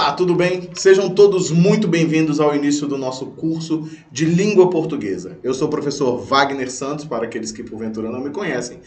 Olá, tudo bem? Sejam todos muito bem-vindos ao início do nosso curso de língua portuguesa. Eu sou o professor Wagner Santos, para aqueles que porventura não me conhecem,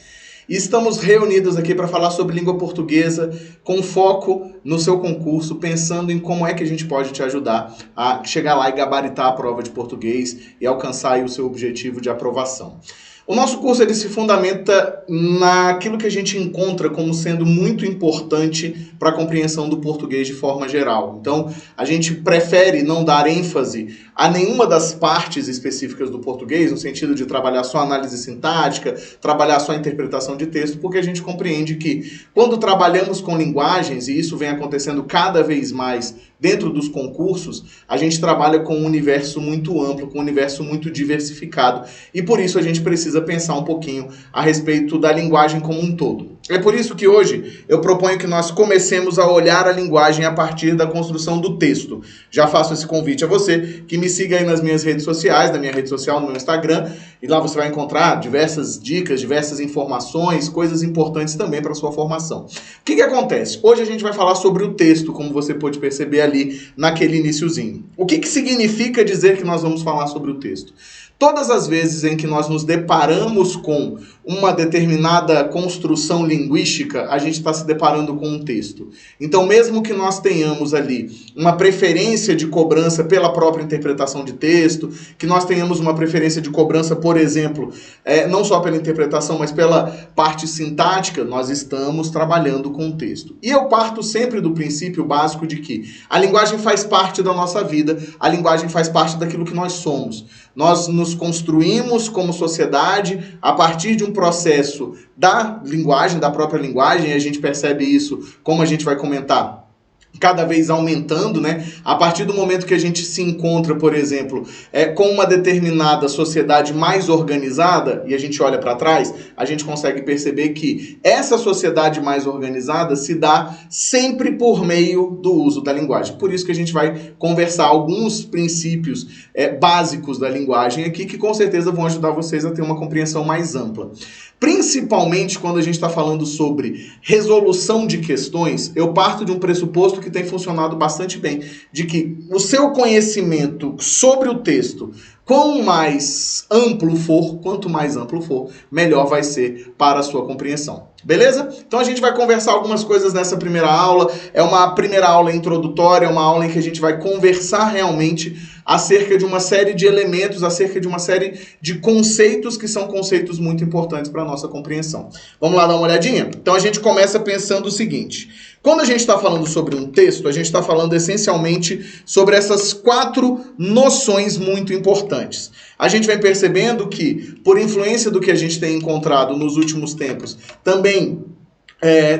e estamos reunidos aqui para falar sobre língua portuguesa com foco no seu concurso, pensando em como é que a gente pode te ajudar a chegar lá e gabaritar a prova de português e alcançar aí o seu objetivo de aprovação. O nosso curso ele se fundamenta naquilo que a gente encontra como sendo muito importante para a compreensão do português de forma geral. Então, a gente prefere não dar ênfase a nenhuma das partes específicas do português, no sentido de trabalhar só análise sintática, trabalhar só interpretação de texto, porque a gente compreende que quando trabalhamos com linguagens, e isso vem acontecendo cada vez mais dentro dos concursos, a gente trabalha com um universo muito amplo, com um universo muito diversificado, e por isso a gente precisa pensar um pouquinho a respeito da linguagem como um todo. É por isso que hoje eu proponho que nós comecemos a olhar a linguagem a partir da construção do texto. Já faço esse convite a você, que me siga aí nas minhas redes sociais, na minha rede social, no meu Instagram, e lá você vai encontrar diversas dicas, diversas informações, coisas importantes também para a sua formação. O que acontece? Hoje a gente vai falar sobre o texto, como você pôde perceber ali naquele iniciozinho. O que significa dizer que nós vamos falar sobre o texto? Todas as vezes em que nós nos deparamos com uma determinada construção linguística, a gente está se deparando com um texto. Então, mesmo que nós tenhamos ali uma preferência de cobrança pela própria interpretação de texto, que nós tenhamos uma preferência de cobrança, por exemplo, não só pela interpretação, mas pela parte sintática, nós estamos trabalhando com o texto. E eu parto sempre do princípio básico de que a linguagem faz parte da nossa vida, a linguagem faz parte daquilo que nós somos. Nós nos construímos como sociedade a partir de um processo da linguagem, da própria linguagem, e a gente percebe isso, como a gente vai comentar, cada vez aumentando, né? A partir do momento que a gente se encontra, por exemplo, com uma determinada sociedade mais organizada, e a gente olha para trás, a gente consegue perceber que essa sociedade mais organizada se dá sempre por meio do uso da linguagem. Por isso que a gente vai conversar alguns princípios básicos da linguagem aqui, que com certeza vão ajudar vocês a ter uma compreensão mais ampla. Principalmente quando a gente está falando sobre resolução de questões, eu parto de um pressuposto que tem funcionado bastante bem, de que o seu conhecimento sobre o texto, quanto mais amplo for, melhor vai ser para a sua compreensão. Beleza? Então a gente vai conversar algumas coisas nessa primeira aula. É uma primeira aula introdutória, é uma aula em que a gente vai conversar realmente acerca de uma série de elementos, acerca de uma série de conceitos que são conceitos muito importantes para a nossa compreensão. Vamos lá dar uma olhadinha? Então a gente começa pensando o seguinte: quando a gente está falando sobre um texto, a gente está falando essencialmente sobre essas 4 noções muito importantes. A gente vem percebendo que, por influência do que a gente tem encontrado nos últimos tempos, também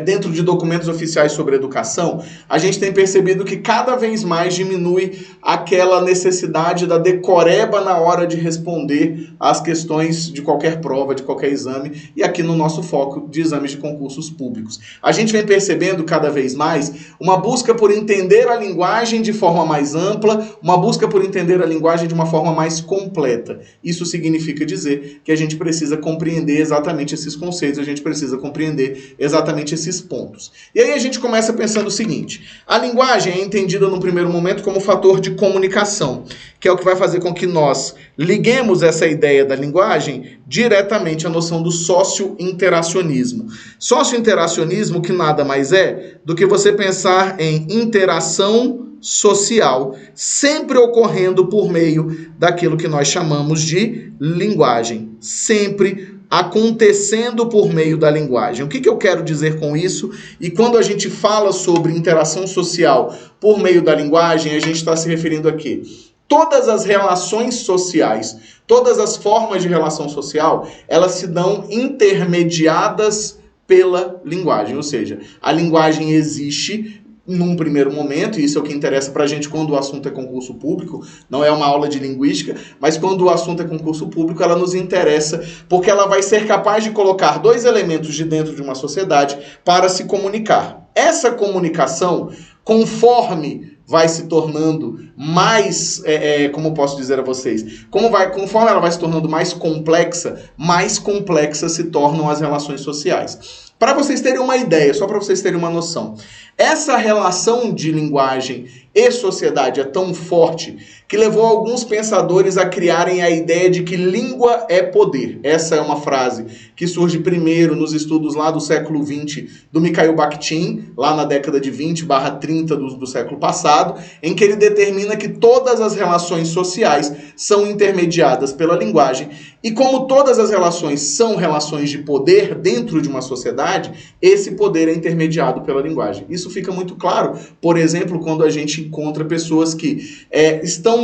dentro de documentos oficiais sobre educação, a gente tem percebido que cada vez mais diminui aquela necessidade da decoreba na hora de responder às questões de qualquer prova, de qualquer exame, e aqui no nosso foco de exames de concursos públicos. A gente vem percebendo cada vez mais uma busca por entender a linguagem de forma mais ampla, uma busca por entender a linguagem de uma forma mais completa. Isso significa dizer que a gente precisa compreender exatamente esses conceitos, a gente precisa compreender exatamente esses pontos. E aí a gente começa pensando o seguinte: a linguagem é entendida num primeiro momento como fator de comunicação, que é o que vai fazer com que nós liguemos essa ideia da linguagem diretamente à noção do socio-interacionismo. Socio-interacionismo que nada mais é do que você pensar em interação social, sempre ocorrendo por meio daquilo que nós chamamos de linguagem, sempre acontecendo por meio da linguagem. O que eu quero dizer com isso? E quando a gente fala sobre interação social por meio da linguagem, a gente está se referindo a quê? Todas as relações sociais, todas as formas de relação social, elas se dão intermediadas pela linguagem, ou seja, a linguagem existe num primeiro momento, e isso é o que interessa pra gente quando o assunto é concurso público, não é uma aula de linguística, mas quando o assunto é concurso público, ela nos interessa porque ela vai ser capaz de colocar 2 elementos de dentro de uma sociedade para se comunicar. Essa comunicação, conforme vai se tornando mais, como eu posso dizer a vocês, conforme ela vai se tornando mais complexas se tornam as relações sociais. Para vocês terem uma ideia, só para vocês terem uma noção, essa relação de linguagem e sociedade é tão forte que levou alguns pensadores a criarem a ideia de que língua é poder. Essa é uma frase que surge primeiro nos estudos lá do século XX do Mikhail Bakhtin, lá na década de 20/30 do século passado, em que ele determina que todas as relações sociais são intermediadas pela linguagem e como todas as relações são relações de poder dentro de uma sociedade, esse poder é intermediado pela linguagem. Isso fica muito claro, por exemplo, quando a gente encontra pessoas que estão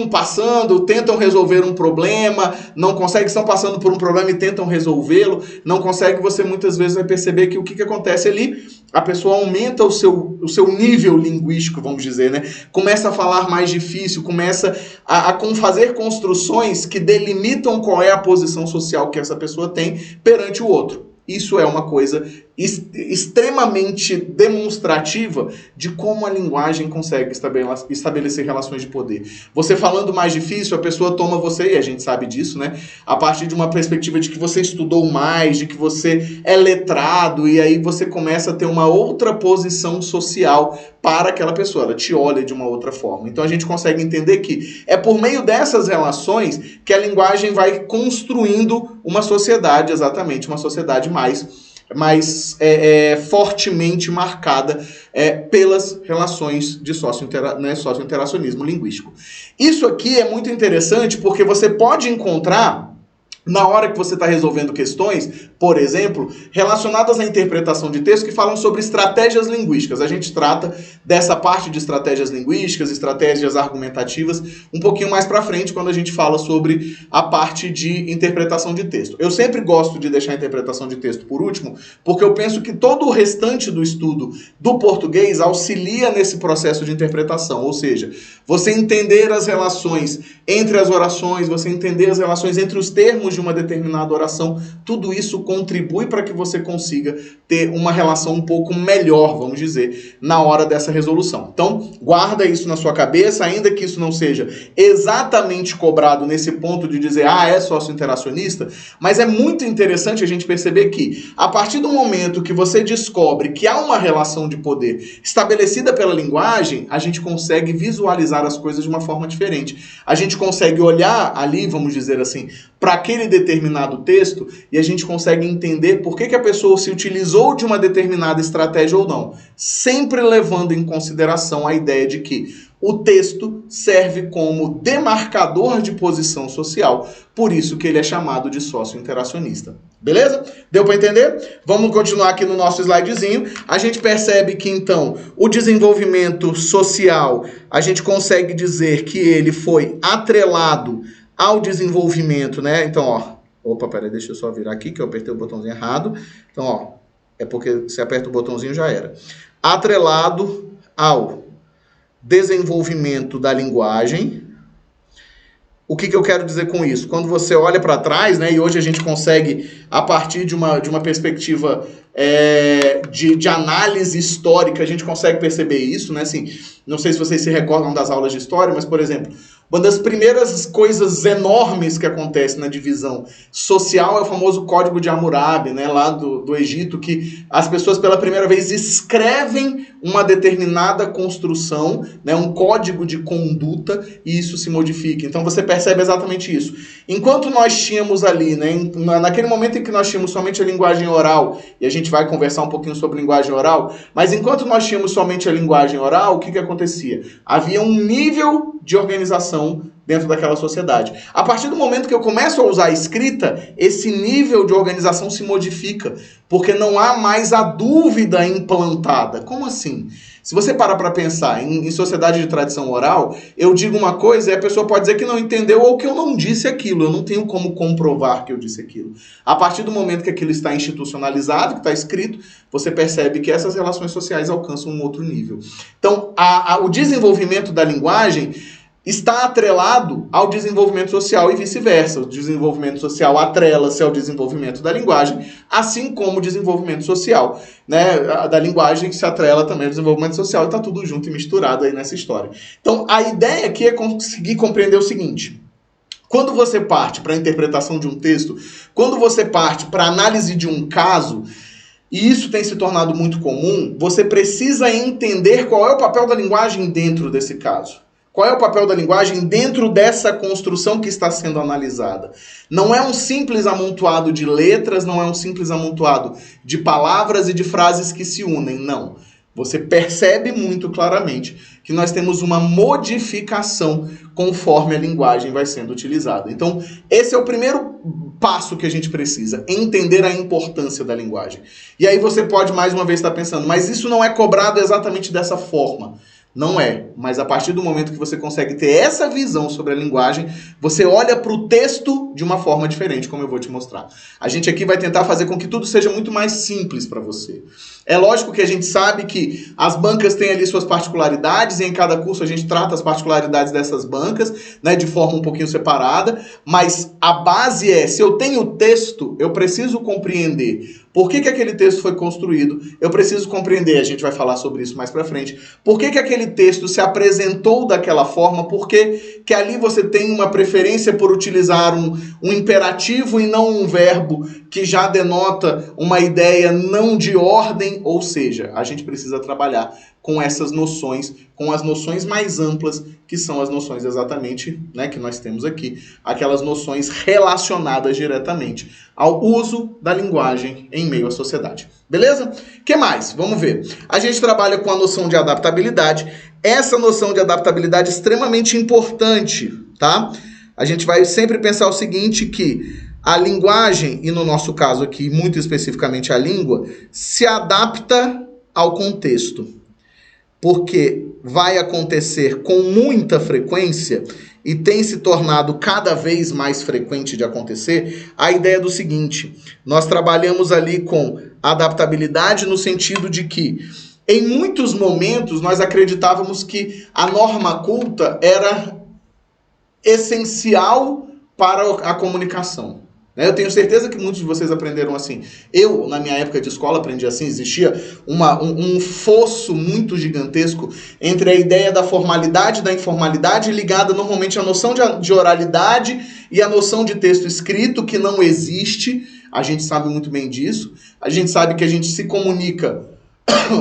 tentam resolver um problema, não conseguem, estão passando por um problema e tentam resolvê-lo, não consegue, você muitas vezes vai perceber que o que acontece ali, a pessoa aumenta o seu nível linguístico, vamos dizer, né? Começa a falar mais difícil, começa a fazer construções que delimitam qual é a posição social que essa pessoa tem perante o outro. Isso é uma coisa extremamente demonstrativa de como a linguagem consegue estabelecer relações de poder. Você falando mais difícil, a pessoa toma você, e a gente sabe disso, né? A partir de uma perspectiva de que você estudou mais, de que você é letrado, e aí você começa a ter uma outra posição social para aquela pessoa, ela te olha de uma outra forma. Então a gente consegue entender que é por meio dessas relações que a linguagem vai construindo uma sociedade, exatamente, uma sociedade mais fortemente marcada pelas relações de socio-interacionismo linguístico. Isso aqui é muito interessante porque você pode encontrar, na hora que você está resolvendo questões, por exemplo, relacionadas à interpretação de texto que falam sobre estratégias linguísticas. A gente trata dessa parte de estratégias linguísticas, estratégias argumentativas, um pouquinho mais para frente, quando a gente fala sobre a parte de interpretação de texto. Eu sempre gosto de deixar a interpretação de texto por último, porque eu penso que todo o restante do estudo do português auxilia nesse processo de interpretação, ou seja, você entender as relações entre as orações, você entender as relações entre os termos de uma determinada oração, tudo isso contribui para que você consiga ter uma relação um pouco melhor, vamos dizer, na hora dessa resolução. Então, guarda isso na sua cabeça, ainda que isso não seja exatamente cobrado nesse ponto de dizer, é socio-interacionista, mas é muito interessante a gente perceber que, a partir do momento que você descobre que há uma relação de poder estabelecida pela linguagem, a gente consegue visualizar as coisas de uma forma diferente. A gente consegue olhar ali, vamos dizer assim, para aquele determinado texto e a gente consegue entender por que a pessoa se utilizou de uma determinada estratégia ou não, sempre levando em consideração a ideia de que o texto serve como demarcador de posição social, por isso que ele é chamado de socio-interacionista. Beleza? Deu para entender? Vamos continuar aqui no nosso slidezinho. A gente percebe que, então, o desenvolvimento social, a gente consegue dizer que ele foi atrelado ao desenvolvimento, né? Então, peraí, deixa eu só virar aqui, que eu apertei o botãozinho errado. Então, é porque se aperta o botãozinho já era. Atrelado ao desenvolvimento da linguagem. O que eu quero dizer com isso? Quando você olha para trás, né, e hoje a gente consegue, a partir de uma perspectiva de análise histórica, a gente consegue perceber isso, né? Assim, não sei se vocês se recordam das aulas de história, mas, por exemplo, uma das primeiras coisas enormes que acontece na divisão social é o famoso Código de Hammurabi, né, lá do Egito, que as pessoas pela primeira vez escrevem uma determinada construção, né, um código de conduta, e isso se modifica. Então você percebe exatamente isso. Enquanto nós tínhamos ali, né, naquele momento em que nós tínhamos somente a linguagem oral, e a gente vai conversar um pouquinho sobre linguagem oral, mas enquanto nós tínhamos somente a linguagem oral, o que acontecia? Havia um nível de organização dentro daquela sociedade. A partir do momento que eu começo a usar a escrita, esse nível de organização se modifica, porque não há mais a dúvida implantada. Como assim? Se você parar para pensar em sociedade de tradição oral, eu digo uma coisa e a pessoa pode dizer que não entendeu ou que eu não disse aquilo. Eu não tenho como comprovar que eu disse aquilo. A partir do momento que aquilo está institucionalizado, que está escrito, você percebe que essas relações sociais alcançam um outro nível. Então, o desenvolvimento da linguagem está atrelado ao desenvolvimento social e vice-versa. O desenvolvimento social atrela-se ao desenvolvimento da linguagem, assim como o desenvolvimento social, né, da linguagem se atrela também ao desenvolvimento social, e está tudo junto e misturado aí nessa história. Então, a ideia aqui é conseguir compreender o seguinte: quando você parte para a interpretação de um texto, quando você parte para a análise de um caso, e isso tem se tornado muito comum, você precisa entender qual é o papel da linguagem dentro desse caso. Qual é o papel da linguagem dentro dessa construção que está sendo analisada? Não é um simples amontoado de letras, não é um simples amontoado de palavras e de frases que se unem, não. Você percebe muito claramente que nós temos uma modificação conforme a linguagem vai sendo utilizada. Então, esse é o primeiro passo que a gente precisa, entender a importância da linguagem. E aí você pode mais uma vez estar pensando, mas isso não é cobrado exatamente dessa forma. Não é, mas a partir do momento que você consegue ter essa visão sobre a linguagem, você olha para o texto de uma forma diferente, como eu vou te mostrar. A gente aqui vai tentar fazer com que tudo seja muito mais simples para você. É lógico que a gente sabe que as bancas têm ali suas particularidades, e em cada curso a gente trata as particularidades dessas bancas, né, de forma um pouquinho separada, mas a base é, se eu tenho texto, eu preciso compreender por que aquele texto foi construído, eu preciso compreender, a gente vai falar sobre isso mais pra frente, por que aquele texto se apresentou daquela forma, por que ali você tem uma preferência por utilizar um imperativo e não um verbo, que já denota uma ideia não de ordem, ou seja, a gente precisa trabalhar com essas noções, com as noções mais amplas, que são as noções exatamente, né, que nós temos aqui, aquelas noções relacionadas diretamente ao uso da linguagem em meio à sociedade. Beleza? O que mais? Vamos ver. A gente trabalha com a noção de adaptabilidade. Essa noção de adaptabilidade é extremamente importante, tá? A gente vai sempre pensar o seguinte, que a linguagem, e no nosso caso aqui, muito especificamente a língua, se adapta ao contexto. Porque vai acontecer com muita frequência e tem se tornado cada vez mais frequente de acontecer a ideia do seguinte: nós trabalhamos ali com adaptabilidade no sentido de que em muitos momentos nós acreditávamos que a norma culta era essencial para a comunicação. Eu tenho certeza que muitos de vocês aprenderam assim. Eu, na minha época de escola, aprendi assim. Existia um fosso muito gigantesco entre a ideia da formalidade e da informalidade, ligada normalmente à noção de oralidade e à noção de texto escrito, que não existe. A gente sabe muito bem disso. A gente sabe que a gente se comunica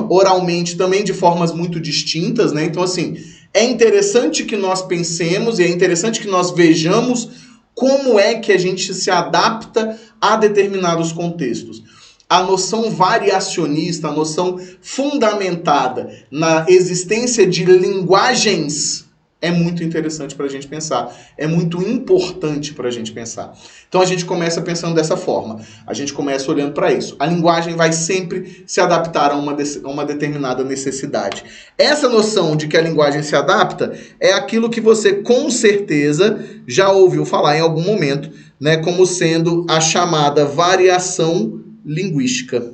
oralmente também de formas muito distintas, né? Então, assim, é interessante que nós pensemos e é interessante que nós vejamos como é que a gente se adapta a determinados contextos. A noção variacionista, a noção fundamentada na existência de linguagens é muito interessante para a gente pensar. É muito importante para a gente pensar. Então a gente começa pensando dessa forma. A gente começa olhando para isso. A linguagem vai sempre se adaptar a uma determinada necessidade. Essa noção de que a linguagem se adapta é aquilo que você com certeza já ouviu falar em algum momento, né, como sendo a chamada variação linguística.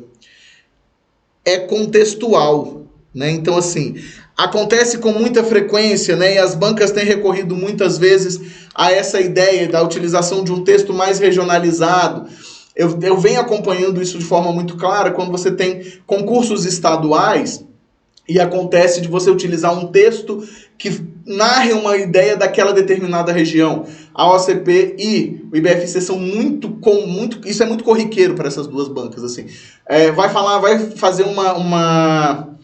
É contextual, né? Então, assim, acontece com muita frequência, né? E as bancas têm recorrido muitas vezes a essa ideia da utilização de um texto mais regionalizado. Eu venho acompanhando isso de forma muito clara quando você tem concursos estaduais e acontece de você utilizar um texto que narre uma ideia daquela determinada região. A OCP e o IBFC são isso é muito corriqueiro para essas duas bancas, assim. Vai fazer uma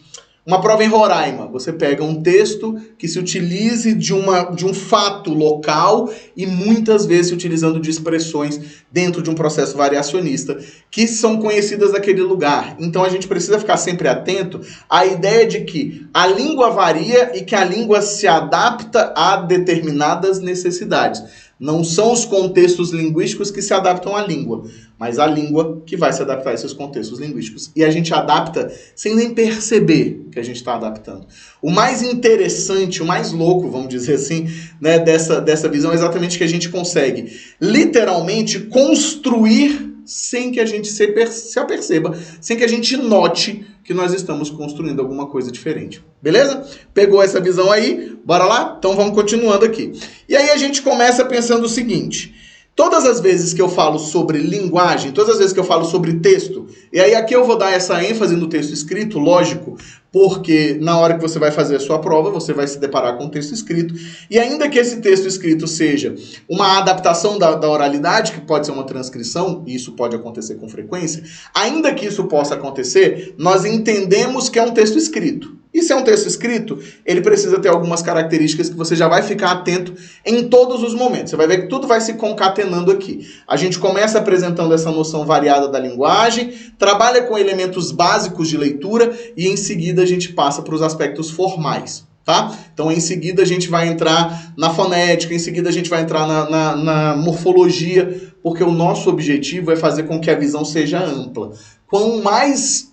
prova em Roraima. Você pega um texto que se utilize de um fato local e muitas vezes utilizando de expressões dentro de um processo variacionista que são conhecidas daquele lugar. Então a gente precisa ficar sempre atento à ideia de que a língua varia e que a língua se adapta a determinadas necessidades. Não são os contextos linguísticos que se adaptam à língua, mas a língua que vai se adaptar a esses contextos linguísticos. E a gente adapta sem nem perceber que a gente está adaptando. O mais interessante, o mais louco, vamos dizer assim, né, dessa visão é exatamente que a gente consegue literalmente construir sem que a gente se aperceba, sem que a gente note que nós estamos construindo alguma coisa diferente. Beleza? Pegou essa visão aí? Bora lá? Então vamos continuando aqui. E aí a gente começa pensando o seguinte: todas as vezes que eu falo sobre linguagem, todas as vezes que eu falo sobre texto, e aí aqui eu vou dar essa ênfase no texto escrito, lógico, porque na hora que você vai fazer a sua prova, você vai se deparar com um texto escrito, e ainda que esse texto escrito seja uma adaptação da oralidade, que pode ser uma transcrição, e isso pode acontecer com frequência, ainda que isso possa acontecer, nós entendemos que é um texto escrito. E se é um texto escrito, ele precisa ter algumas características que você já vai ficar atento em todos os momentos. Você vai ver que tudo vai se concatenando aqui. A gente começa apresentando essa noção variada da linguagem, trabalha com elementos básicos de leitura e em seguida a gente passa para os aspectos formais. Tá? Então, em seguida, a gente vai entrar na fonética, em seguida, a gente vai entrar na morfologia, porque o nosso objetivo é fazer com que a visão seja ampla. Quanto mais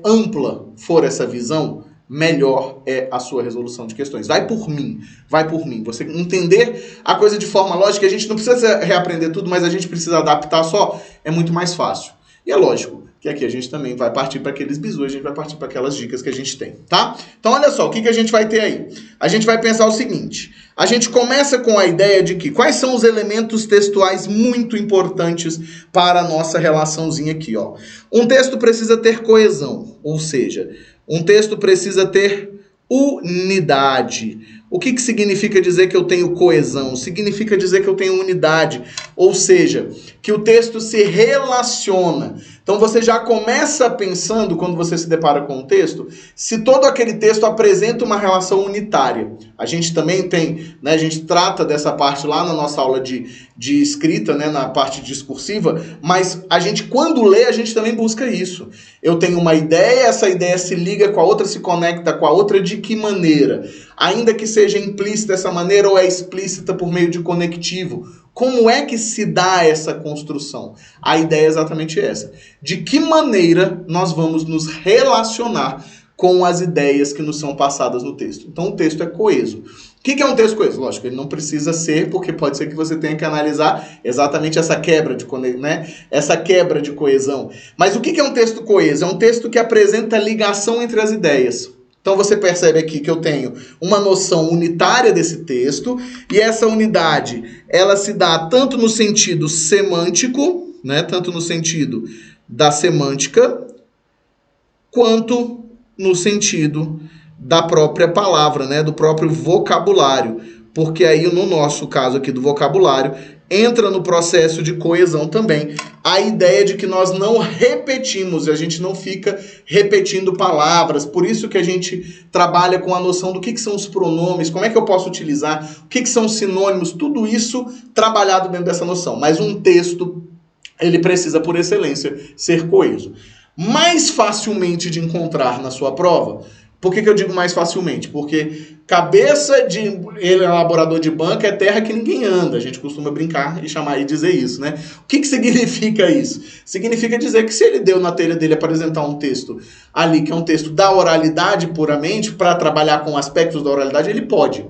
ampla for essa visão, melhor é a sua resolução de questões. Vai por mim. Você entender a coisa de forma lógica, a gente não precisa reaprender tudo, mas a gente precisa adaptar só, é muito mais fácil. E é lógico que aqui a gente também vai partir para aqueles bizus, a gente vai partir para aquelas dicas que a gente tem, tá? Então olha só, o que a gente vai ter aí? A gente vai pensar o seguinte: a gente começa com a ideia de que quais são os elementos textuais muito importantes para a nossa relaçãozinha aqui, ó. Um texto precisa ter coesão, ou seja, um texto precisa ter unidade. O que significa dizer que eu tenho coesão? Significa dizer que eu tenho unidade, ou seja, que o texto se relaciona. Então você já começa pensando, quando você se depara com um texto, se todo aquele texto apresenta uma relação unitária. A gente também tem, né, a gente trata dessa parte lá na nossa aula de escrita, né, na parte discursiva, mas a gente, quando lê, a gente também busca isso. Eu tenho uma ideia, essa ideia se liga com a outra, se conecta com a outra, de que maneira? Ainda que seja implícita dessa maneira ou é explícita por meio de conectivo. Como é que se dá essa construção? A ideia é exatamente essa. De que maneira nós vamos nos relacionar com as ideias que nos são passadas no texto? Então o texto é coeso. O que é um texto coeso? Lógico, ele não precisa ser, porque pode ser que você tenha que analisar exatamente essa quebra de, né? Essa quebra de coesão. Mas o que é um texto coeso? É um texto que apresenta ligação entre as ideias. Então você percebe aqui que eu tenho uma noção unitária desse texto, e essa unidade, ela se dá tanto no sentido semântico, né, tanto no sentido da semântica, quanto no sentido da própria palavra, né, do próprio vocabulário. Porque aí, no nosso caso aqui do vocabulário, entra no processo de coesão também a ideia de que nós não repetimos, a gente não fica repetindo palavras. Por isso que a gente trabalha com a noção do que são os pronomes, como é que eu posso utilizar, o que são sinônimos, tudo isso trabalhado dentro dessa noção. Mas um texto, ele precisa, por excelência, ser coeso. Mais facilmente de encontrar na sua prova. Por que eu digo mais facilmente? Porque cabeça de elaborador de banca é terra que ninguém anda. A gente costuma brincar e chamar e dizer isso, né? O que significa isso? Significa dizer que se ele deu na telha dele apresentar um texto ali, que é um texto da oralidade puramente, para trabalhar com aspectos da oralidade, ele pode.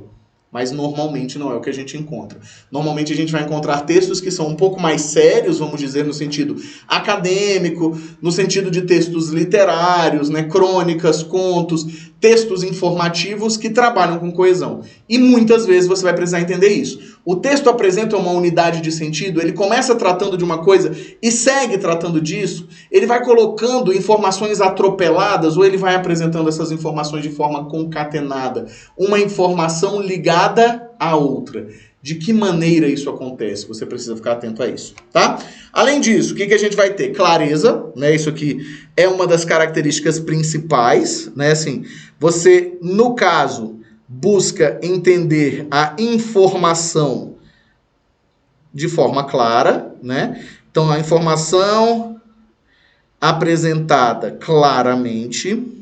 Mas normalmente não é o que a gente encontra. Normalmente a gente vai encontrar textos que são um pouco mais sérios, vamos dizer, no sentido acadêmico, no sentido de textos literários, né, crônicas, contos, textos informativos que trabalham com coesão. E muitas vezes você vai precisar entender isso. O texto apresenta uma unidade de sentido, ele começa tratando de uma coisa e segue tratando disso, ele vai colocando informações atropeladas ou ele vai apresentando essas informações de forma concatenada. Uma informação ligada à outra. De que maneira isso acontece? Você precisa ficar atento a isso, tá? Além disso, o que a gente vai ter? Clareza, né? Isso aqui é uma das características principais, né? Assim, você, no caso, busca entender a informação de forma clara, né? Então, a informação apresentada claramente.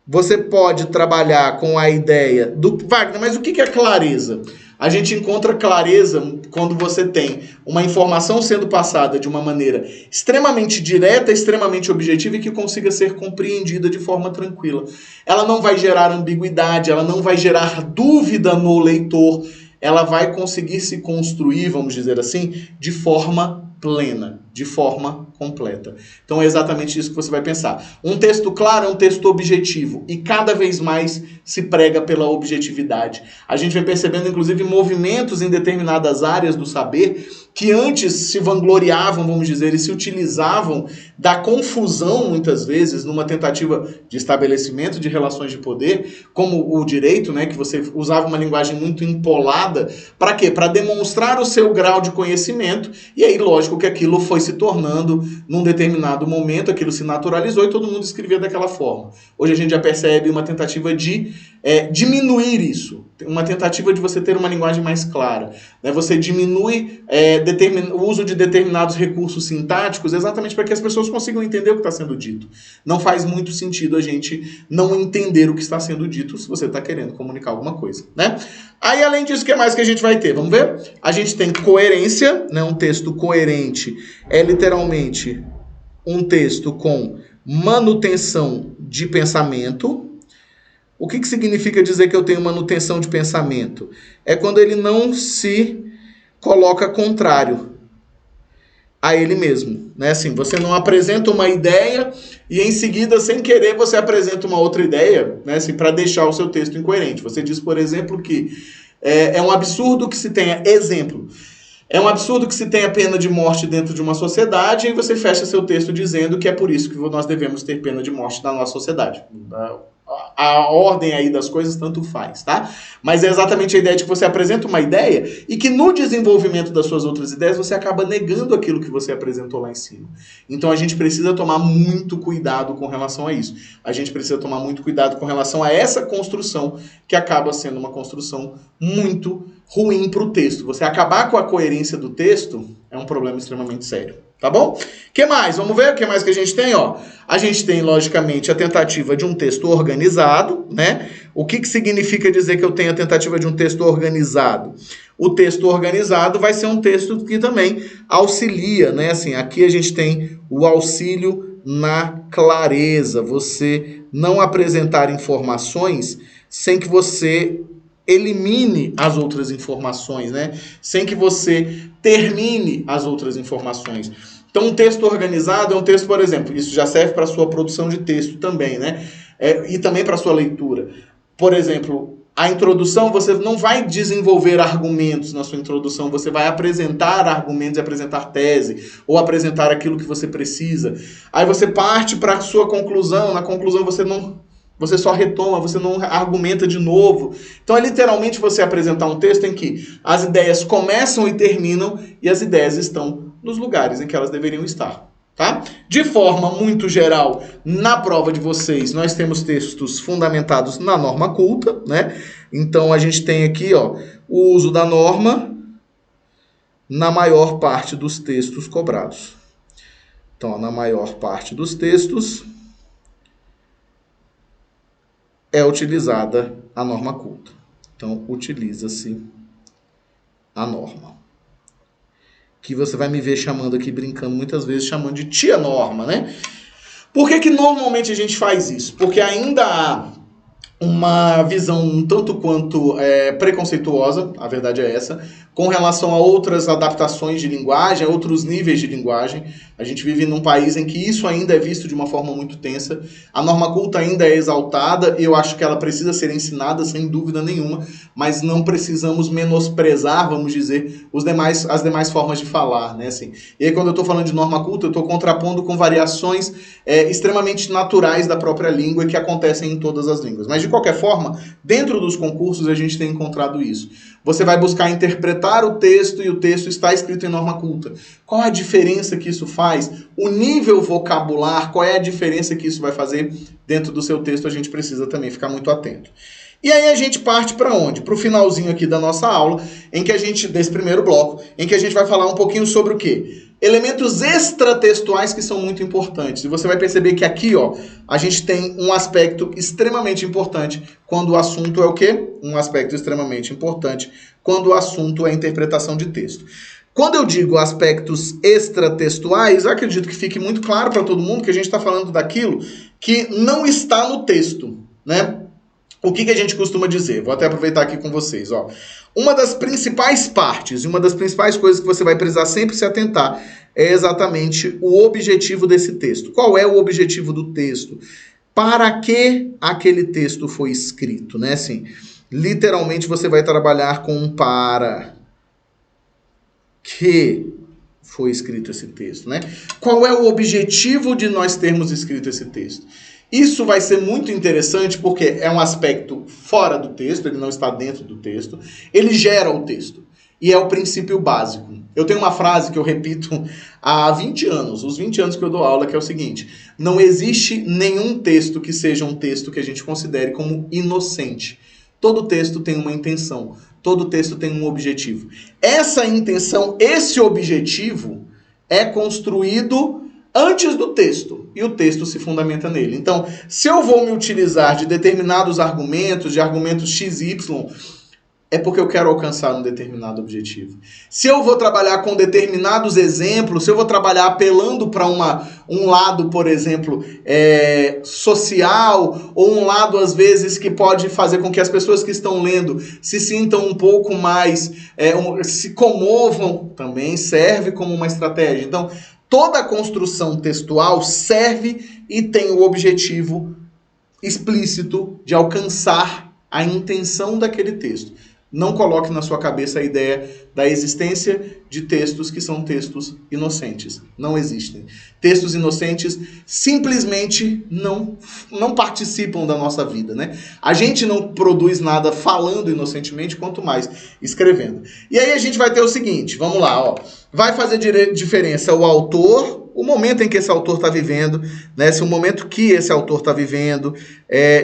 Você pode trabalhar com a ideia do... Wagner, mas o que é clareza? A gente encontra clareza quando você tem uma informação sendo passada de uma maneira extremamente direta, extremamente objetiva e que consiga ser compreendida de forma tranquila. Ela não vai gerar ambiguidade, ela não vai gerar dúvida no leitor, ela vai conseguir se construir, vamos dizer assim, de forma plena, de forma completa. Então é exatamente isso que você vai pensar. Um texto claro é um texto objetivo e cada vez mais se prega pela objetividade. A gente vem percebendo, inclusive, movimentos em determinadas áreas do saber que antes se vangloriavam, vamos dizer, e se utilizavam da confusão, muitas vezes, numa tentativa de estabelecimento de relações de poder, como o direito, né, que você usava uma linguagem muito empolada. Para quê? Para demonstrar o seu grau de conhecimento, e aí, lógico que aquilo foi se tornando, num determinado momento, aquilo se naturalizou e todo mundo escrevia daquela forma. Hoje a gente já percebe uma tentativa de diminuir isso, uma tentativa de você ter uma linguagem mais clara. Né? Você diminui o uso de determinados recursos sintáticos exatamente para que as pessoas consigam entender o que está sendo dito. Não faz muito sentido a gente não entender o que está sendo dito se você está querendo comunicar alguma coisa. Né? Aí, além disso, o que mais que a gente vai ter? Vamos ver? A gente tem coerência, né? Um texto coerente é literalmente um texto com manutenção de pensamento. O que significa dizer que eu tenho manutenção de pensamento? É quando ele não se coloca contrário a ele mesmo. Né? Assim, você não apresenta uma ideia e em seguida, sem querer, você apresenta uma outra ideia, né? Assim, para deixar o seu texto incoerente. Você diz, por exemplo, que é um absurdo que se tenha exemplo. É um absurdo que se tenha pena de morte dentro de uma sociedade e você fecha seu texto dizendo que é por isso que nós devemos ter pena de morte na nossa sociedade. A ordem aí das coisas tanto faz, tá? Mas é exatamente a ideia de que você apresenta uma ideia e que no desenvolvimento das suas outras ideias você acaba negando aquilo que você apresentou lá em cima. Então a gente precisa tomar muito cuidado com relação a isso. A gente precisa tomar muito cuidado com relação a essa construção que acaba sendo uma construção muito ruim para o texto. Você acabar com a coerência do texto é um problema extremamente sério. Tá bom? O que mais? Vamos ver o que mais que a gente tem? Ó, a gente tem, logicamente, a tentativa de um texto organizado, né? O que significa dizer que eu tenho a tentativa de um texto organizado? O texto organizado vai ser um texto que também auxilia, né? Assim, aqui a gente tem o auxílio na clareza. Você não apresentar informações sem que você elimine as outras informações, né? Sem que você termine as outras informações. Então, um texto organizado é um texto, por exemplo, isso já serve para a sua produção de texto também, né? E também para a sua leitura. Por exemplo, a introdução, você não vai desenvolver argumentos na sua introdução, você vai apresentar argumentos e apresentar tese, ou apresentar aquilo que você precisa. Aí você parte para a sua conclusão, na conclusão você só retoma, você não argumenta de novo. Então é literalmente você apresentar um texto em que as ideias começam e terminam e as ideias estão nos lugares em que elas deveriam estar. Tá? De forma muito geral, na prova de vocês, nós temos textos fundamentados na norma culta, né? Então a gente tem aqui, ó, o uso da norma na maior parte dos textos cobrados. Então, na maior parte dos textos é utilizada a norma culta. Então, utiliza-se a norma. Que você vai me ver chamando aqui, brincando muitas vezes, chamando de tia norma, né? Por que normalmente a gente faz isso? Porque ainda há uma visão um tanto quanto preconceituosa, a verdade é essa, com relação a outras adaptações de linguagem, a outros níveis de linguagem. A gente vive num país em que isso ainda é visto de uma forma muito tensa. A norma culta ainda é exaltada, eu acho que ela precisa ser ensinada, sem dúvida nenhuma, mas não precisamos menosprezar, vamos dizer, as demais formas de falar, né? Assim, e aí, quando eu estou falando de norma culta, eu estou contrapondo com variações extremamente naturais da própria língua que acontecem em todas as línguas. Mas, de qualquer forma, dentro dos concursos a gente tem encontrado isso. Você vai buscar interpretar o texto e o texto está escrito em norma culta. Qual é a diferença que isso faz? O nível vocabular, qual é a diferença que isso vai fazer dentro do seu texto? A gente precisa também ficar muito atento. E aí a gente parte para onde? Para o finalzinho aqui da nossa aula, desse primeiro bloco, em que a gente vai falar um pouquinho sobre o quê? Elementos extratextuais que são muito importantes. E você vai perceber que aqui, ó, a gente tem um aspecto extremamente importante quando o assunto é o quê? Um aspecto extremamente importante quando o assunto é interpretação de texto. Quando eu digo aspectos extratextuais, eu acredito que fique muito claro para todo mundo que a gente está falando daquilo que não está no texto, né? O que a gente costuma dizer? Vou até aproveitar aqui com vocês, ó. Uma das principais partes, uma das principais coisas que você vai precisar sempre se atentar é exatamente o objetivo desse texto. Qual é o objetivo do texto? Para que aquele texto foi escrito, né? Assim, literalmente você vai trabalhar com um para que foi escrito esse texto, né? Qual é o objetivo de nós termos escrito esse texto? Isso vai ser muito interessante porque é um aspecto fora do texto, ele não está dentro do texto, ele gera o texto. E é o princípio básico. Eu tenho uma frase que eu repito há 20 anos, os 20 anos que eu dou aula, que é o seguinte: não existe nenhum texto que seja um texto que a gente considere como inocente. Todo texto tem uma intenção, todo texto tem um objetivo. Essa intenção, esse objetivo é construído antes do texto, e o texto se fundamenta nele. Então, se eu vou me utilizar de determinados argumentos, de argumentos XY, é porque eu quero alcançar um determinado objetivo. Se eu vou trabalhar com determinados exemplos, se eu vou trabalhar apelando para um lado, por exemplo, social, ou um lado, às vezes, que pode fazer com que as pessoas que estão lendo se sintam um pouco mais, se comovam, também serve como uma estratégia. Então, toda a construção textual serve e tem o objetivo explícito de alcançar a intenção daquele texto. Não coloque na sua cabeça a ideia da existência de textos que são textos inocentes. Não existem. Textos inocentes simplesmente não participam da nossa vida, né? A gente não produz nada falando inocentemente, quanto mais escrevendo. E aí a gente vai ter o seguinte, vamos lá, ó. Vai fazer diferença o autor, o momento em que esse autor está vivendo, né? Se o momento que esse autor está vivendo,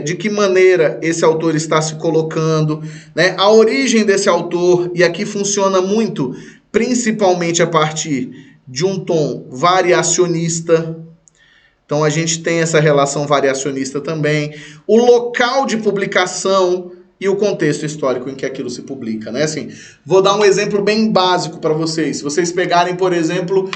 de que maneira esse autor está se colocando, né? A origem desse autor, e aqui funciona muito, principalmente a partir de um tom variacionista. Então a gente tem essa relação variacionista também. O local de publicação e o contexto histórico em que aquilo se publica, né? Assim, vou dar um exemplo bem básico para vocês. Se vocês pegarem, por exemplo,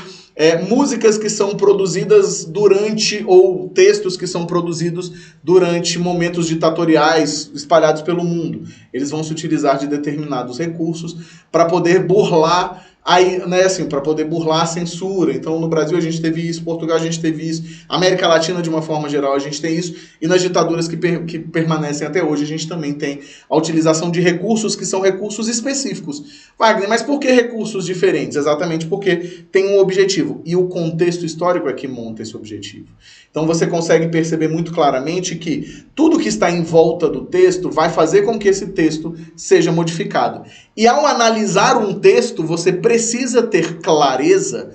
músicas que são produzidas durante, ou textos que são produzidos durante momentos ditatoriais espalhados pelo mundo, eles vão se utilizar de determinados recursos para poder burlar para poder burlar a censura. Então, no Brasil a gente teve isso, Portugal a gente teve isso, América Latina de uma forma geral a gente tem isso, e nas ditaduras que permanecem até hoje a gente também tem a utilização de recursos que são recursos específicos. Wagner, mas por que recursos diferentes? Exatamente porque tem um objetivo, e o contexto histórico é que monta esse objetivo. Então você consegue perceber muito claramente que tudo que está em volta do texto vai fazer com que esse texto seja modificado. E ao analisar um texto, você precisa ter clareza,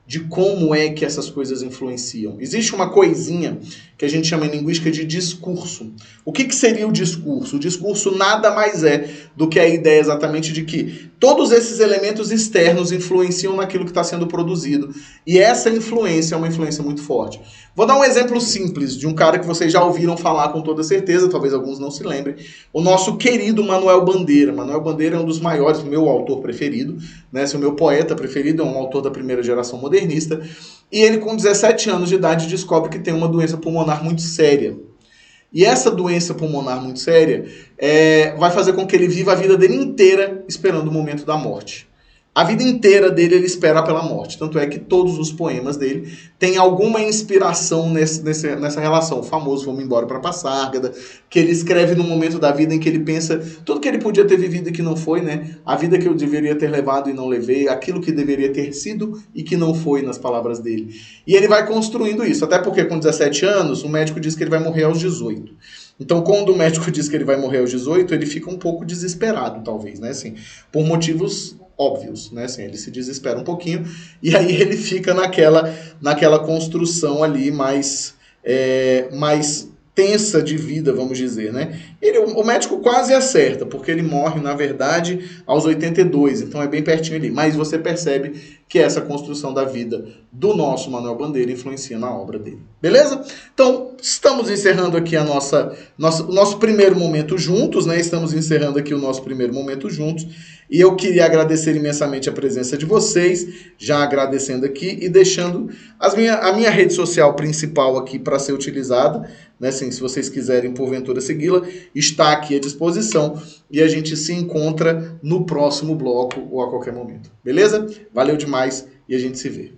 de como é que essas coisas influenciam. Existe uma coisinha que a gente chama em linguística de discurso. O que seria o discurso? O discurso nada mais é do que a ideia exatamente de que todos esses elementos externos influenciam naquilo que está sendo produzido. E essa influência é uma influência muito forte. Vou dar um exemplo simples de um cara que vocês já ouviram falar com toda certeza, talvez alguns não se lembrem, o nosso querido Manuel Bandeira. Manuel Bandeira é um dos maiores, meu autor preferido, né? O meu poeta preferido, é um autor da primeira geração modernista, e ele com 17 anos de idade descobre que tem uma doença pulmonar muito séria. E essa doença pulmonar muito séria vai fazer com que ele viva a vida dele inteira esperando o momento da morte. A vida inteira dele ele espera pela morte. Tanto é que todos os poemas dele têm alguma inspiração nessa relação. O famoso Vamos Embora para Passárgada, que ele escreve no momento da vida em que ele pensa tudo que ele podia ter vivido e que não foi, né? A vida que eu deveria ter levado e não levei, aquilo que deveria ter sido e que não foi, nas palavras dele. E ele vai construindo isso, até porque com 17 anos o médico diz que ele vai morrer aos 18. Então, quando o médico diz que ele vai morrer aos 18, ele fica um pouco desesperado, talvez, né? Assim, por motivos óbvios, né? Assim, ele se desespera um pouquinho e aí ele fica naquela construção ali mais tensa de vida, vamos dizer, né? O médico quase acerta, porque ele morre, na verdade, aos 82, então é bem pertinho ali. Mas você percebe que essa construção da vida do nosso Manuel Bandeira influencia na obra dele. Beleza? Então, estamos encerrando aqui o nosso primeiro momento juntos, né? Estamos encerrando aqui o nosso primeiro momento juntos. E eu queria agradecer imensamente a presença de vocês, já agradecendo aqui e deixando a minha rede social principal aqui para ser utilizada, né? Assim, se vocês quiserem porventura segui-la, está aqui à disposição e a gente se encontra no próximo bloco ou a qualquer momento. Beleza? Valeu demais e a gente se vê.